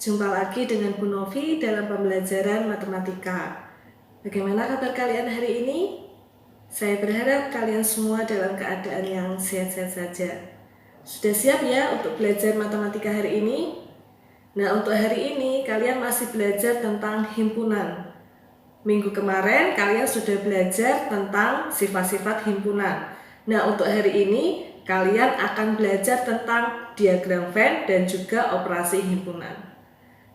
Jumpa lagi dengan Bu Novi dalam pembelajaran matematika. Bagaimana kabar kalian hari ini? Saya berharap kalian semua dalam keadaan yang sehat-sehat saja. Sudah siap ya untuk belajar matematika hari ini? Nah, untuk hari ini kalian masih belajar tentang himpunan. Minggu kemarin kalian sudah belajar tentang sifat-sifat himpunan. Nah, untuk hari ini kalian akan belajar tentang diagram Venn dan juga operasi himpunan.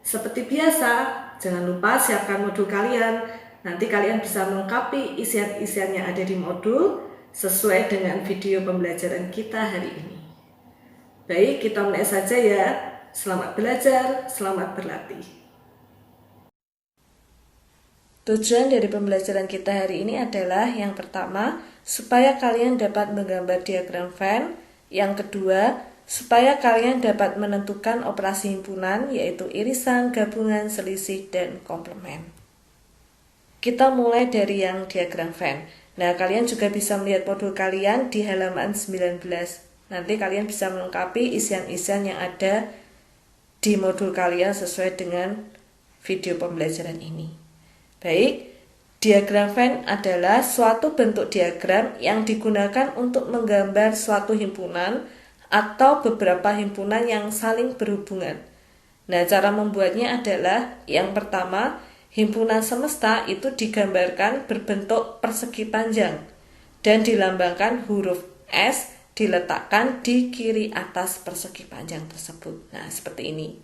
Seperti biasa, jangan lupa siapkan modul kalian. Nanti kalian bisa melengkapi isian-isian yang ada di modul sesuai dengan video pembelajaran kita hari ini. Baik, kita mulai saja ya. Selamat belajar, selamat berlatih. Tujuan dari pembelajaran kita hari ini adalah yang pertama, supaya kalian dapat menggambar diagram Venn. Yang kedua, supaya kalian dapat menentukan operasi himpunan, yaitu irisan, gabungan, selisih, dan komplement. Kita mulai dari yang diagram Venn. Nah, kalian juga bisa melihat modul kalian di halaman 19. Nanti kalian bisa melengkapi isian-isian yang ada di modul kalian sesuai dengan video pembelajaran ini. Baik, diagram Venn adalah suatu bentuk diagram yang digunakan untuk menggambar suatu himpunan atau beberapa himpunan yang saling berhubungan. Nah, cara membuatnya adalah yang pertama, himpunan semesta itu digambarkan berbentuk persegi panjang dan dilambangkan huruf S diletakkan di kiri atas persegi panjang tersebut. Nah, seperti ini.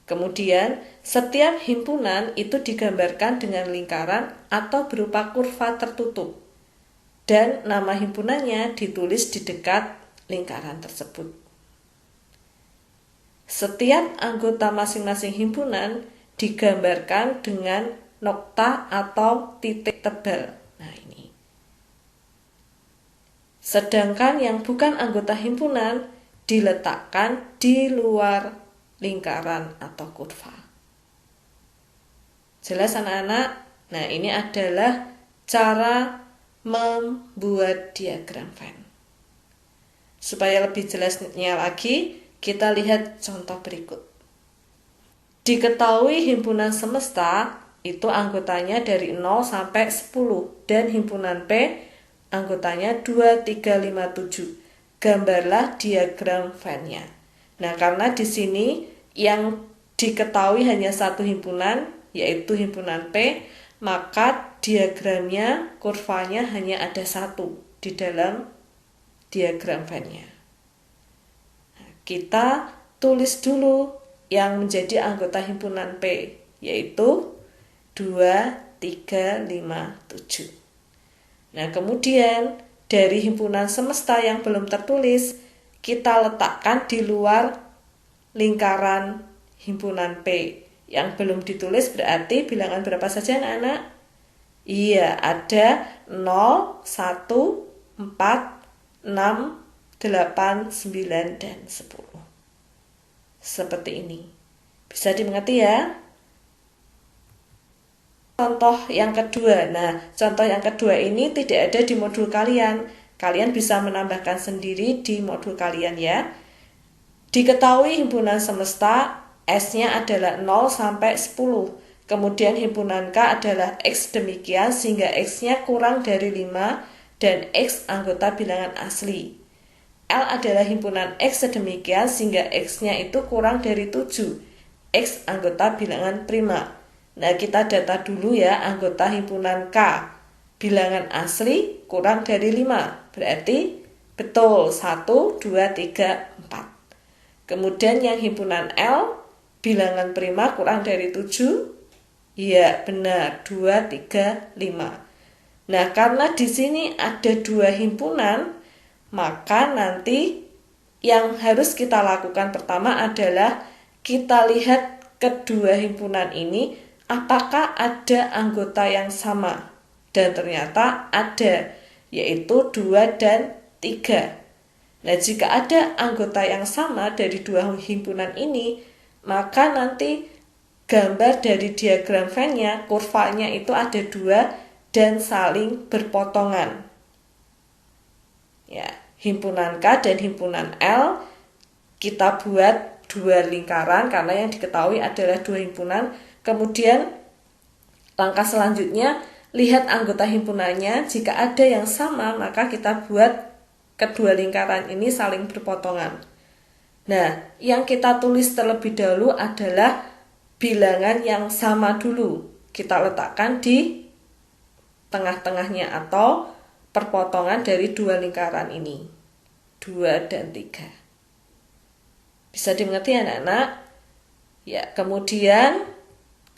Kemudian, setiap himpunan itu digambarkan dengan lingkaran atau berupa kurva tertutup. Dan nama himpunannya ditulis di dekat lingkaran tersebut. Setiap anggota masing-masing himpunan digambarkan dengan nokta atau titik tebal. Nah, ini. Sedangkan yang bukan anggota himpunan diletakkan di luar lingkaran atau kurva. Jelas anak-anak? Nah, ini adalah cara membuat diagram Venn. Supaya lebih jelasnya lagi, kita lihat contoh berikut. Diketahui himpunan semesta itu anggotanya dari 0 sampai 10 dan himpunan P anggotanya 2, 3, 5, 7. Gambarlah diagram Venn-nya. Nah, karena di sini yang diketahui hanya satu himpunan, yaitu himpunan P, maka diagramnya, kurvanya hanya ada satu di dalam diagram Venn-nya. Nah, kita tulis dulu yang menjadi anggota himpunan P, yaitu 2, 3, 5, 7. Nah, kemudian dari himpunan semesta yang belum tertulis, kita letakkan di luar lingkaran himpunan P. Yang belum ditulis berarti bilangan berapa saja anak-anak? Iya, ada 0, 1, 4, 6, 8, 9, dan 10. Seperti ini. Bisa dimengerti ya? Contoh yang kedua. Nah, contoh yang kedua ini tidak ada di modul kalian. Kalian bisa menambahkan sendiri di modul kalian ya. Diketahui himpunan semesta S-nya adalah 0 sampai 10. Kemudian himpunan K adalah X demikian sehingga X-nya kurang dari 5 dan X anggota bilangan asli. L adalah himpunan X sedemikian sehingga X-nya itu kurang dari 7. X anggota bilangan prima. Nah, kita data dulu ya anggota himpunan K. Bilangan asli kurang dari 5. Berarti betul 1, 2, 3, 4. Kemudian yang himpunan L, bilangan prima kurang dari 7. Iya, benar, 2, 3, 5. Nah, karena di sini ada dua himpunan, maka nanti yang harus kita lakukan pertama adalah kita lihat kedua himpunan ini apakah ada anggota yang sama. Dan ternyata ada, yaitu 2 dan 3. Nah, jika ada anggota yang sama dari dua himpunan ini, maka nanti gambar dari diagram Venn-nya, kurvanya itu ada 2 dan saling berpotongan. Ya, himpunan K dan himpunan L kita buat dua lingkaran karena yang diketahui adalah dua himpunan. Kemudian langkah selanjutnya, lihat anggota himpunannya. Jika ada yang sama, maka kita buat kedua lingkaran ini saling berpotongan. Nah, yang kita tulis terlebih dahulu adalah bilangan yang sama dulu. Kita letakkan di tengah-tengahnya atau perpotongan dari dua lingkaran ini. 2 dan 3. Bisa dimengerti anak-anak? Ya, kemudian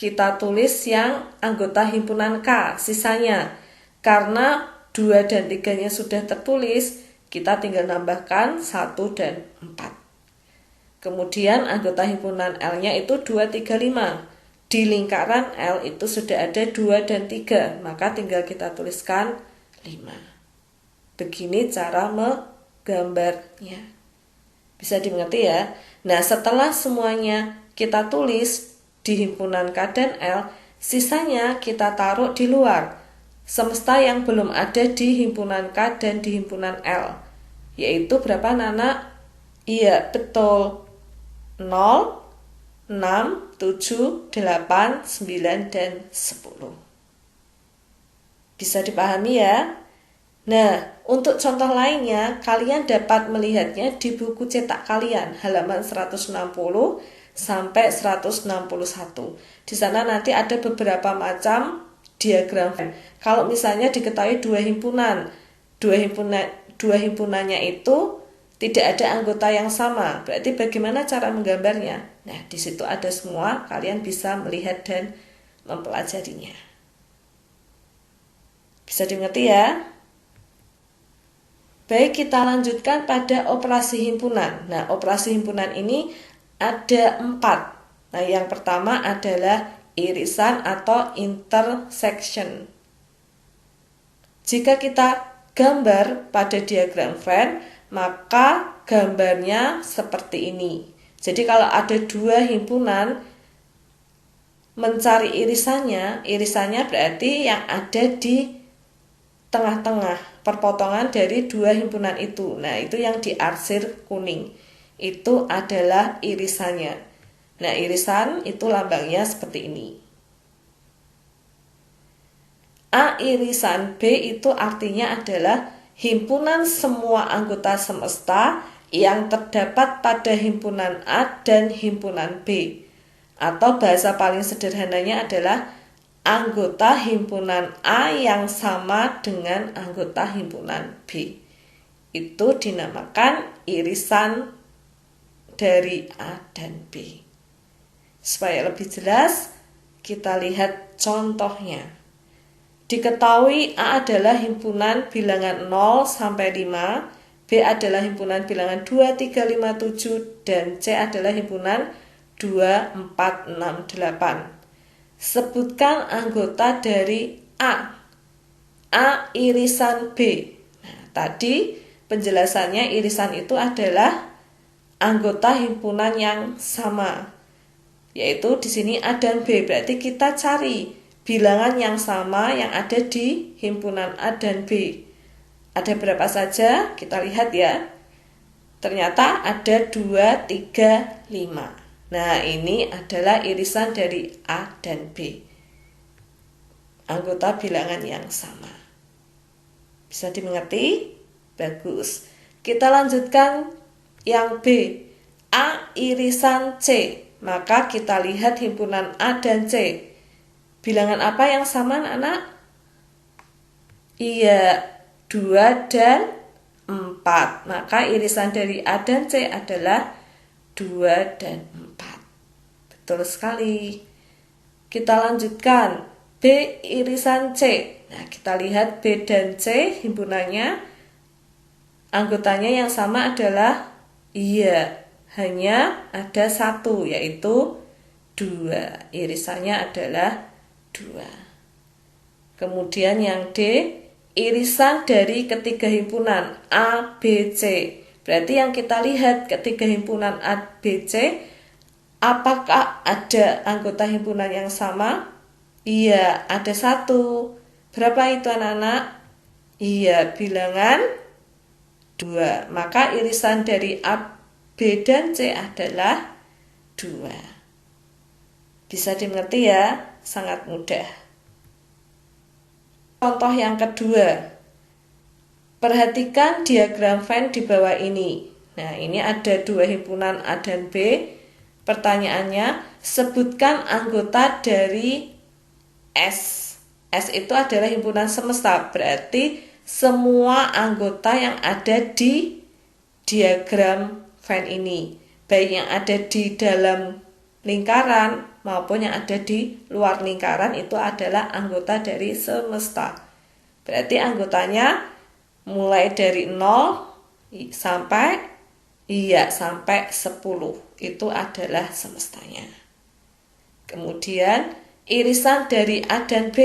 kita tulis yang anggota himpunan K, sisanya. Karena 2 dan 3-nya sudah tertulis, kita tinggal nambahkan 1 dan 4. Kemudian anggota himpunan L-nya itu 2, 3, 5. Di lingkaran L itu sudah ada 2 dan 3, maka tinggal kita tuliskan 5. Begini cara menggambarnya. Bisa dimengerti ya? Nah, setelah semuanya kita tulis di himpunan K dan L, sisanya kita taruh di luar semesta yang belum ada di himpunan K dan di himpunan L. Yaitu berapa anak? Iya, betul. 0, 6, 7, 8, 9, dan 10. Bisa dipahami ya? Nah, untuk contoh lainnya, kalian dapat melihatnya di buku cetak kalian, halaman 160 sampai 161. Di sana nanti ada beberapa macam diagram. Kalau misalnya diketahui dua himpunannya itu tidak ada anggota yang sama, berarti bagaimana cara menggambarnya? Nah, di situ ada semua, kalian bisa melihat dan mempelajarinya. Bisa dimengerti ya? Baik, kita lanjutkan pada operasi himpunan. Nah, operasi himpunan ini ada 4. Nah, yang pertama adalah irisan atau intersection. Jika kita gambar pada diagram Venn, maka gambarnya seperti ini. Jadi kalau ada dua himpunan, mencari irisannya berarti yang ada di tengah-tengah perpotongan dari dua himpunan itu. Nah, itu yang diarsir kuning. Itu adalah irisannya. Nah, irisan itu lambangnya seperti ini. A irisan B itu artinya adalah himpunan semua anggota semesta yang terdapat pada himpunan A dan himpunan B. Atau bahasa paling sederhananya adalah anggota himpunan A yang sama dengan anggota himpunan B. Itu dinamakan irisan dari A dan B. Supaya lebih jelas, kita lihat contohnya. Diketahui A adalah himpunan bilangan 0 sampai 5, B adalah himpunan bilangan 2, 3, 5, 7, dan C adalah himpunan 2, 4, 6, 8. Sebutkan anggota dari A. A irisan B. Nah, tadi penjelasannya irisan itu adalah anggota himpunan yang sama. Yaitu di sini A dan B. Berarti kita cari bilangan yang sama yang ada di himpunan A dan B. Ada berapa saja? Kita lihat ya. Ternyata ada 2, 3, 5. Nah, ini adalah irisan dari A dan B. Anggota bilangan yang sama. Bisa dimengerti? Bagus. Kita lanjutkan yang B. A irisan C. Maka kita lihat himpunan A dan C. Bilangan apa yang sama, anak-anak? Iya, 2 dan 4. Maka irisan dari A dan C adalah 2 dan 4. Betul sekali. Kita lanjutkan. B irisan C. Nah, kita lihat B dan C himpunannya. Anggotanya yang sama adalah hanya ada 1, yaitu 2. Irisannya adalah 2. Kemudian yang D, irisan dari ketiga himpunan A, B, C. Berarti yang kita lihat ketiga himpunan A, B, C, apakah ada anggota himpunan yang sama? Iya, ada 1. Berapa itu anak-anak? Iya, bilangan 2. Maka irisan dari A, B, dan C adalah 2. Bisa dimengerti ya, sangat mudah. Contoh yang kedua, perhatikan diagram Venn di bawah ini. Nah, ini ada dua himpunan A dan B. Pertanyaannya, sebutkan anggota dari S. S itu adalah himpunan semesta, berarti semua anggota yang ada di diagram Venn ini, baik yang ada di dalam lingkaran maupun yang ada di luar lingkaran, itu adalah anggota dari semesta. Berarti anggotanya mulai dari 0 sampai 10. Itu adalah semestanya. Kemudian irisan dari A dan B.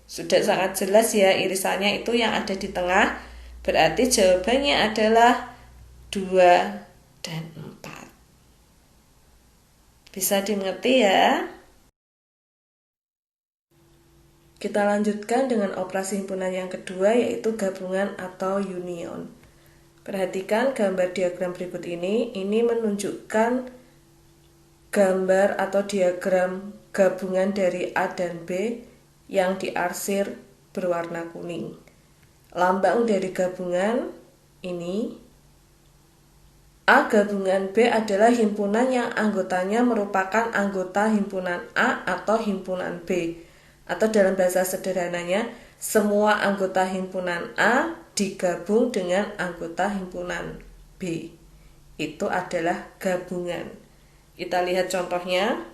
Sudah sangat jelas ya, irisannya itu yang ada di tengah. Berarti jawabannya adalah 2 dan 4. Bisa dimengerti ya? Kita lanjutkan dengan operasi himpunan yang kedua, yaitu gabungan atau union. Perhatikan gambar diagram berikut ini menunjukkan gambar atau diagram gabungan dari A dan B yang diarsir berwarna kuning. Lambang dari gabungan ini, A gabungan B adalah himpunan yang anggotanya merupakan anggota himpunan A atau himpunan B. Atau dalam bahasa sederhananya, semua anggota himpunan A digabung dengan anggota himpunan B. Itu adalah gabungan. Kita lihat contohnya.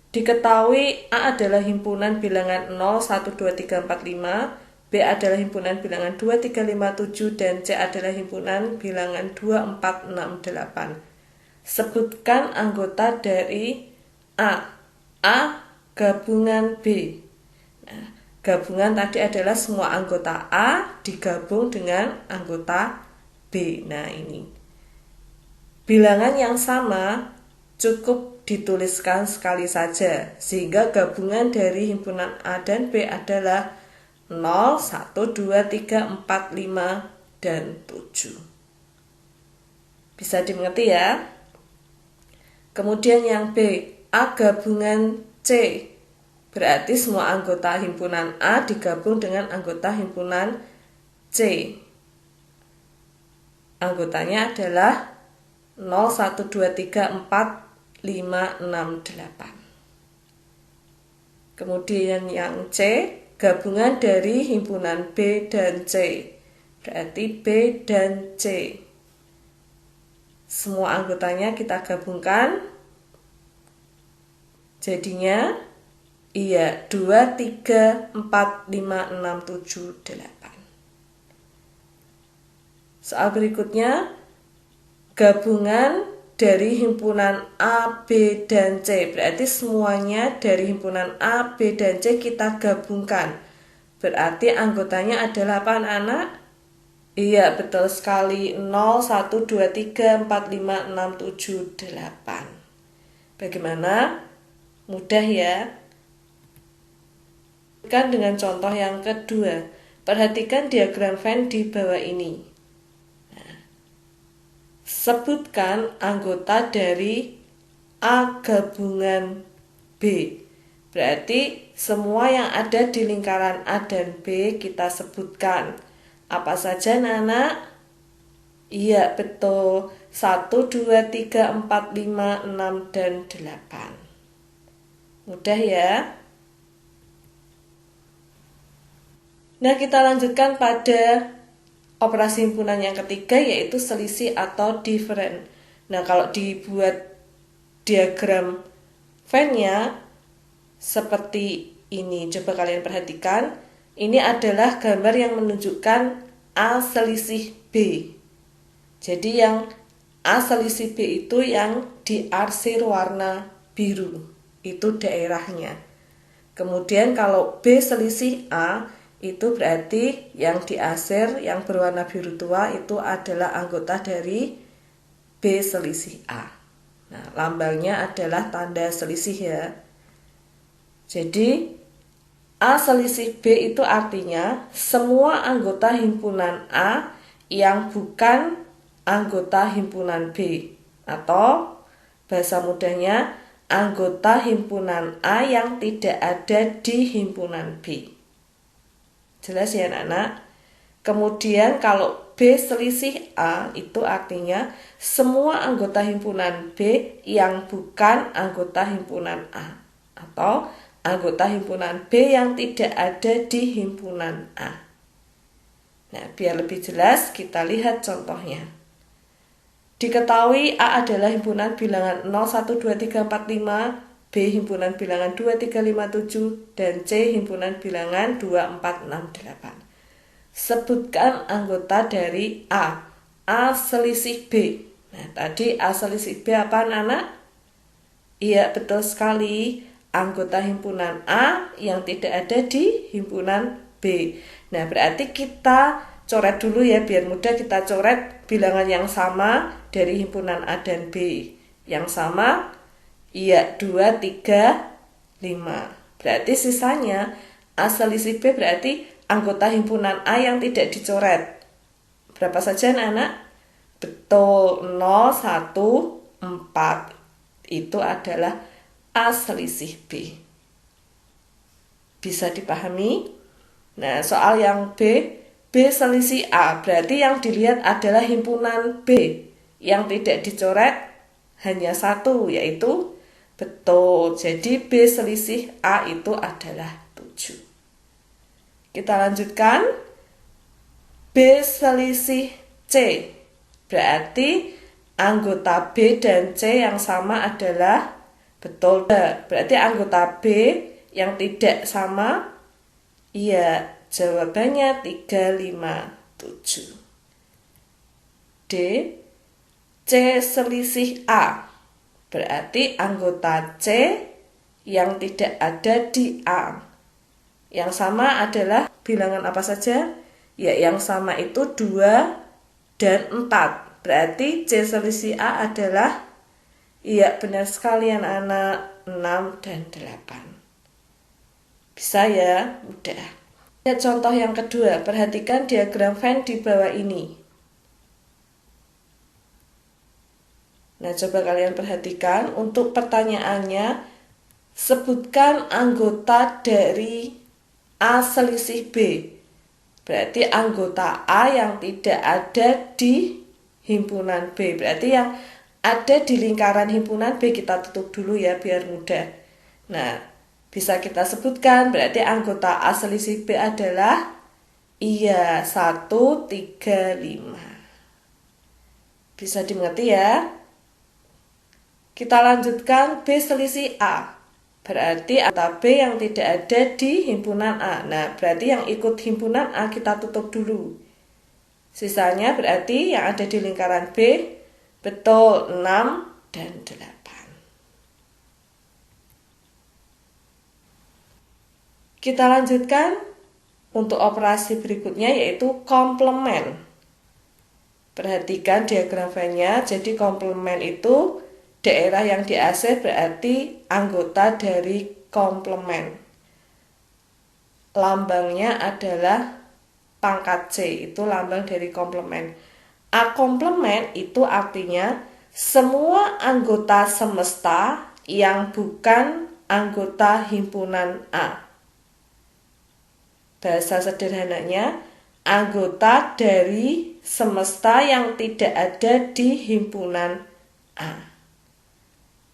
Diketahui A adalah himpunan bilangan 0, 1, 2, 3, 4, 5, B adalah himpunan bilangan 2, 3, 5, 7, dan C adalah himpunan bilangan 2, 4, 6, 8. Sebutkan anggota dari A. A gabungan B. Nah, gabungan tadi adalah semua anggota A digabung dengan anggota B. Nah, ini. Bilangan yang sama cukup dituliskan sekali saja, sehingga gabungan dari himpunan A dan B adalah 0, 1, 2, 3, 4, 5, dan 7. Bisa dimengerti ya? Kemudian yang B, A gabungan C. Berarti semua anggota himpunan A digabung dengan anggota himpunan C. Anggotanya adalah 0, 1, 2, 3, 4, 5, 6, 8. Kemudian yang C, gabungan dari himpunan B dan C. Berarti B dan C. Semua anggotanya kita gabungkan. Jadinya 2, 3, 4, 5, 6, 7, 8. Soal berikutnya, gabungan dari himpunan A, B, dan C. Berarti semuanya dari himpunan A, B, dan C kita gabungkan. Berarti anggotanya adalah apa anak-anak? Iya, betul sekali. 0, 1, 2, 3, 4, 5, 6, 7, 8. Bagaimana? Mudah ya? Dengan contoh yang kedua, perhatikan diagram Venn di bawah ini. Nah, sebutkan anggota dari A gabungan B. Berarti semua yang ada di lingkaran A dan B kita sebutkan. Apa saja anak-anak? Iya, betul. 1, 2, 3, 4, 5, 6, dan 8. Mudah ya? Nah, kita lanjutkan pada operasi himpunan yang ketiga, yaitu selisih atau different. Nah, kalau dibuat diagram Venn-nya seperti ini, coba kalian perhatikan. Ini adalah gambar yang menunjukkan A selisih B. Jadi yang A selisih B itu yang diarsir warna biru, itu daerahnya. Kemudian kalau B selisih A, itu berarti yang diarsir yang berwarna biru tua itu adalah anggota dari B selisih A. Nah, lambangnya adalah tanda selisih ya. Jadi A selisih B itu artinya semua anggota himpunan A yang bukan anggota himpunan B, atau Bahasa mudahnya, anggota himpunan A yang tidak ada di himpunan B. Jelas ya anak-anak? Kemudian kalau B selisih A itu artinya semua anggota himpunan B yang bukan anggota himpunan A, atau anggota himpunan B yang tidak ada di himpunan A. Nah, biar lebih jelas kita lihat contohnya. Diketahui A adalah himpunan bilangan 0, 1, 2, 3, 4, 5, B himpunan bilangan 2, 3, 5, 7, dan C himpunan bilangan 2, 4, 6, 8. Sebutkan anggota dari A. A selisih B. Nah, tadi A selisih B apa anak? Iya, betul sekali. Anggota himpunan A yang tidak ada di himpunan B. Nah, berarti kita coret dulu ya, biar mudah kita coret bilangan yang sama dari himpunan A dan B. Yang sama, iya 2, 3, 5. Berarti sisanya A selisih B berarti anggota himpunan A yang tidak dicoret. Berapa saja anak? Betul, 0, 1, 4. Itu adalah A selisih B. Bisa dipahami? Nah, soal yang B selisih A, berarti yang dilihat adalah himpunan B. Yang tidak dicoret hanya satu, yaitu betul. Jadi B selisih A itu adalah 7. Kita lanjutkan. B selisih C, berarti anggota B dan C yang sama adalah betul. Berarti anggota B yang tidak sama, iya, jawabannya 3, 5, 7. D. C selisih A, berarti anggota C yang tidak ada di A. Yang sama adalah bilangan apa saja? Ya, yang sama itu 2 dan 4. Berarti C selisih A adalah, iya benar sekali anak, 6 dan 8. Bisa ya? Mudah. Lihat contoh yang kedua, perhatikan diagram Venn di bawah ini. Nah, coba kalian perhatikan untuk pertanyaannya, sebutkan anggota dari A selisih B. Berarti anggota A yang tidak ada di himpunan B. Berarti yang ada di lingkaran himpunan B kita tutup dulu ya biar mudah. Nah, bisa kita sebutkan berarti anggota A selisih B adalah, iya, 1, 3, 5. Bisa dimengerti ya? Kita lanjutkan B selisih A. Berarti anggota B yang tidak ada di himpunan A. Nah, berarti yang ikut himpunan A kita tutup dulu. Sisanya berarti yang ada di lingkaran B, betul, 6 dan 8. Kita lanjutkan untuk operasi berikutnya yaitu komplement. Perhatikan diagram Venn-nya. Jadi komplement itu daerah yang diasih berarti anggota dari komplement. Lambangnya adalah pangkat C, itu lambang dari komplement. A komplement itu artinya semua anggota semesta yang bukan anggota himpunan A. Bahasa sederhananya, anggota dari semesta yang tidak ada di himpunan A.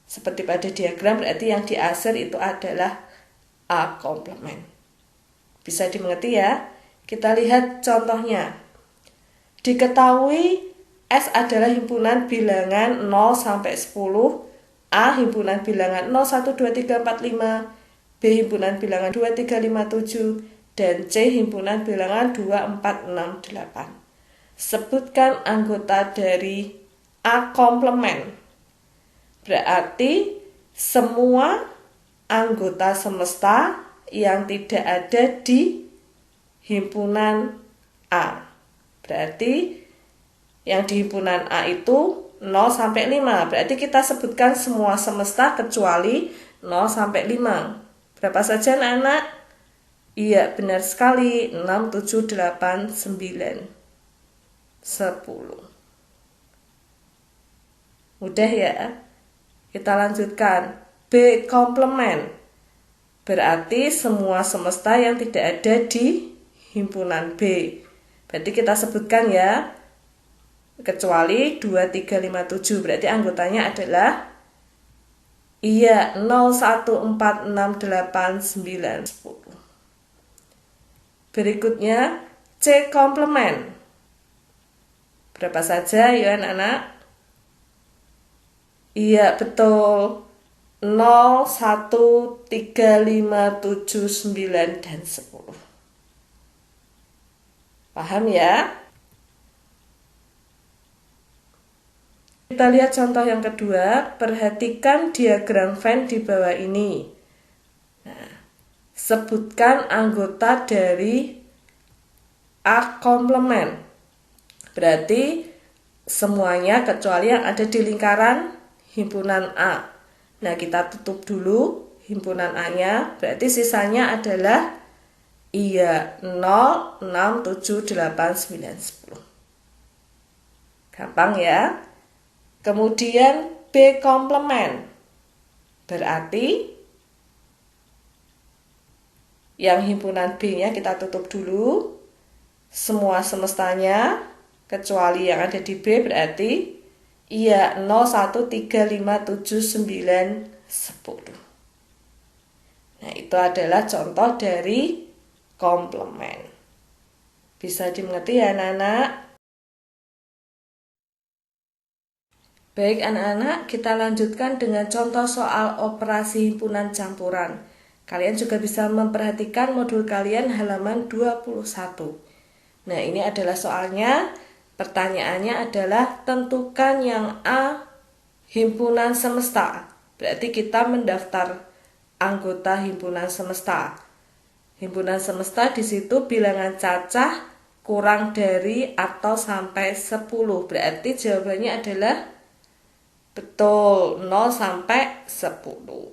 Seperti pada diagram, berarti yang diasir itu adalah A komplement. Bisa dimengerti ya? Kita lihat contohnya. Diketahui S adalah himpunan bilangan 0 sampai 10, A himpunan bilangan 0, 1, 2, 3, 4, 5, B himpunan bilangan 2, 3, 5, 7, dan C himpunan bilangan 2, 4, 6, 8. Sebutkan anggota dari A komplement. Berarti semua anggota semesta yang tidak ada di himpunan A. Berarti yang di himpunan A itu 0 sampai 5. Berarti kita sebutkan semua semesta kecuali 0 sampai 5. Berapa saja anak-anak? Iya, benar sekali. 6, 7, 8, 9, 10. Mudah ya? Kita lanjutkan. B komplement. Berarti semua semesta yang tidak ada di himpunan B. Berarti kita sebutkan ya. Kecuali 2, 3, 5, 7. Berarti anggotanya adalah 0, 1, 4, 6, 8, 9, 10. Berikutnya C komplement. Berapa saja ya anak-anak? Iya, betul. 0, 1, 3, 5, 7, 9, dan 10. Paham ya? Kita lihat contoh yang kedua. Perhatikan diagram Venn di bawah ini. Nah, sebutkan anggota dari A komplement. Berarti semuanya kecuali yang ada di lingkaran himpunan A. Nah, kita tutup dulu himpunan A-nya. Berarti sisanya adalah 0, 6, 7, 8, 9, 10. Gampang ya. Kemudian B komplement. Berarti yang himpunan B-nya kita tutup dulu. Semua semestanya kecuali yang ada di B berarti 0, 1, 3, 5, 7, 9, 10. Nah, itu adalah contoh dari komplement. Bisa dimengerti ya anak-anak? Baik anak-anak, kita lanjutkan dengan contoh soal operasi himpunan campuran. Kalian juga bisa memperhatikan modul kalian halaman 21. Nah, ini adalah soalnya. Pertanyaannya adalah tentukan yang A himpunan semesta. Berarti kita mendaftar anggota himpunan semesta. Himpunan semesta di situ bilangan cacah kurang dari atau sampai 10. Berarti jawabannya adalah betul 0 sampai 10.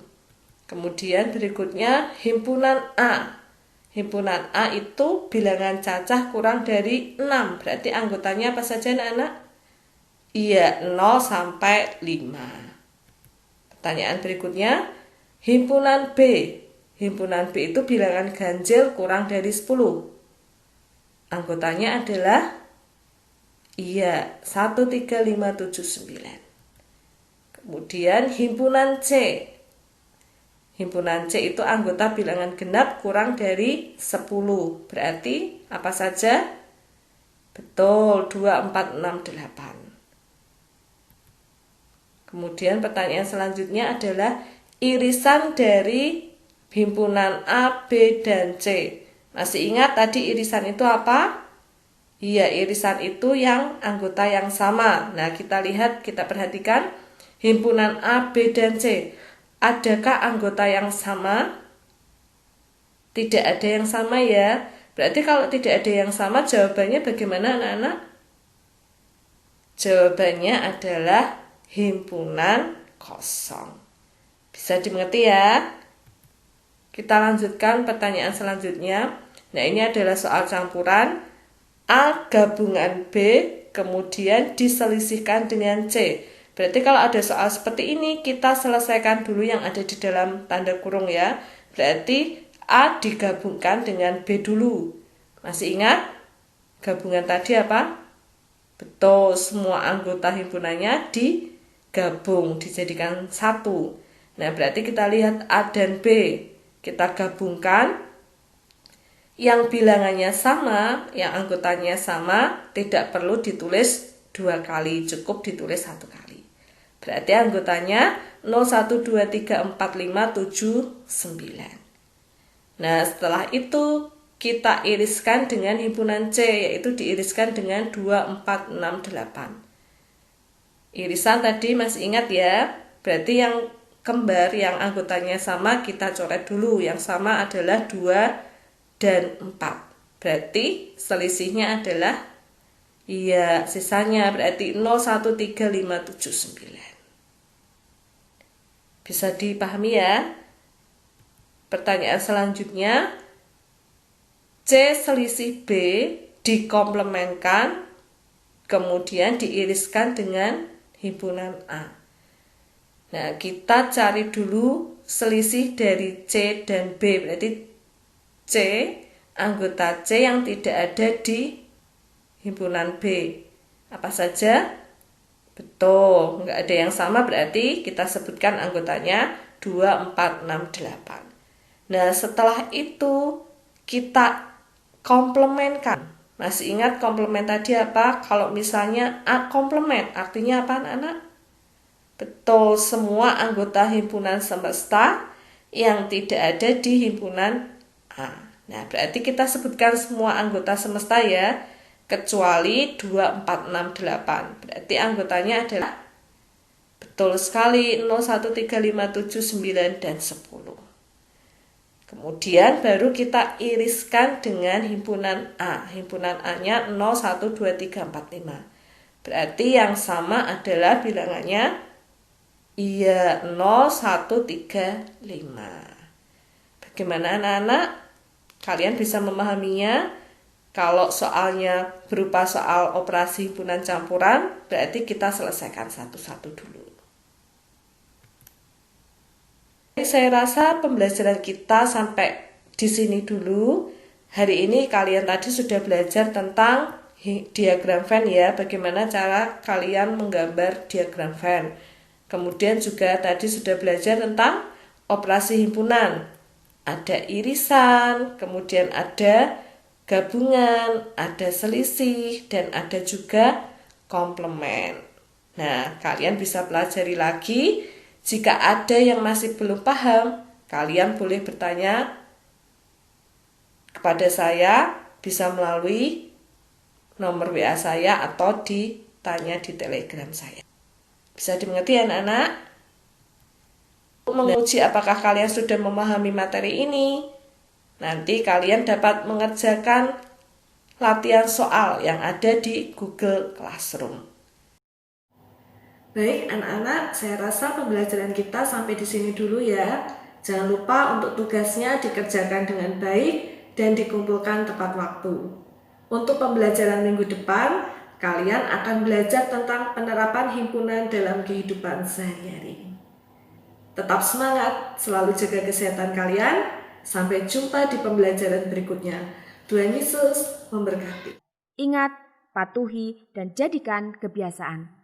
Kemudian berikutnya himpunan A. Himpunan A itu bilangan cacah kurang dari 6. Berarti anggotanya apa saja anak-anak? 0 sampai 5. Pertanyaan berikutnya, himpunan B. Himpunan B itu bilangan ganjil kurang dari 10. Anggotanya adalah 1, 3, 5, 7, 9. Kemudian himpunan C. Himpunan C itu anggota bilangan genap kurang dari 10. Berarti apa saja? Betul, 2, 4, 6, 8. Kemudian pertanyaan selanjutnya adalah irisan dari himpunan A, B, dan C. Masih ingat tadi irisan itu apa? Iya, irisan itu yang anggota yang sama. Nah, kita lihat, kita perhatikan himpunan A, B, dan C. Adakah anggota yang sama? Tidak ada yang sama ya. Berarti kalau tidak ada yang sama, jawabannya bagaimana anak-anak? Jawabannya adalah himpunan kosong. Bisa dimengerti ya? Kita lanjutkan pertanyaan selanjutnya. Nah, ini adalah soal campuran A gabungan B, kemudian diselisihkan dengan C. Berarti kalau ada soal seperti ini, kita selesaikan dulu yang ada di dalam tanda kurung ya. Berarti A digabungkan dengan B dulu. Masih ingat? Gabungan tadi apa? Betul, semua anggota himpunannya digabung, dijadikan satu. Nah, berarti kita lihat A dan B. Kita gabungkan. Yang bilangannya sama, yang anggotanya sama, tidak perlu ditulis 2 kali, cukup ditulis 1 kali. Berarti anggotanya 0, 1, 2, 3, 4, 5, 7, 9. Nah, setelah itu kita iriskan dengan himpunan C, yaitu diiriskan dengan 2, 4, 6, 8. Irisan tadi masih ingat ya? Berarti yang kembar, yang anggotanya sama, kita coret dulu. Yang sama adalah 2 dan 4. Berarti selisihnya adalah sisanya berarti 0, 1, 3, 5, 7, 9. Bisa dipahami ya? Pertanyaan selanjutnya, C selisih B dikomplementkan, kemudian diiriskan dengan himpunan A. Nah, kita cari dulu selisih dari C dan B. Berarti C, anggota C yang tidak ada di himpunan B. Apa saja? Betul, nggak ada yang sama, berarti kita sebutkan anggotanya 2, 4, 6, 8. Nah, setelah itu kita komplementkan. Masih ingat komplement tadi apa? Kalau misalnya A komplement, artinya apa anak-anak? Betul, semua anggota himpunan semesta yang tidak ada di himpunan A. Nah, berarti kita sebutkan semua anggota semesta ya, kecuali 2, 4, 6, 8. Berarti anggotanya adalah betul sekali 0, 1, 3, 5, 7, 9, dan 10. Kemudian baru kita iriskan dengan himpunan A. Himpunan A-nya 0, 1, 2, 3, 4, 5. Berarti yang sama adalah bilangannya iya 0, 1, 3, 5. Bagaimana anak-anak? Kalian bisa memahaminya? Kalau soalnya berupa soal operasi himpunan campuran, berarti kita selesaikan satu-satu dulu. Saya rasa pembelajaran kita sampai di sini dulu. Hari ini kalian tadi sudah belajar tentang diagram Venn ya, bagaimana cara kalian menggambar diagram Venn. Kemudian juga tadi sudah belajar tentang operasi himpunan. Ada irisan, kemudian ada gabungan, ada selisih, dan ada juga komplement. Nah, kalian bisa pelajari lagi. Jika ada yang masih belum paham, kalian boleh bertanya kepada saya, bisa melalui nomor WA saya atau ditanya di Telegram saya. Bisa dimengerti anak-anak? Untuk menguji apakah kalian sudah memahami materi ini, nanti kalian dapat mengerjakan latihan soal yang ada di Google Classroom. Baik anak-anak, saya rasa pembelajaran kita sampai di sini dulu ya. Jangan lupa untuk tugasnya dikerjakan dengan baik dan dikumpulkan tepat waktu. Untuk pembelajaran minggu depan, kalian akan belajar tentang penerapan himpunan dalam kehidupan sehari-hari. Tetap semangat, selalu jaga kesehatan kalian. Sampai jumpa di pembelajaran berikutnya. Tuhan Yesus memberkati. Ingat, patuhi dan jadikan kebiasaan.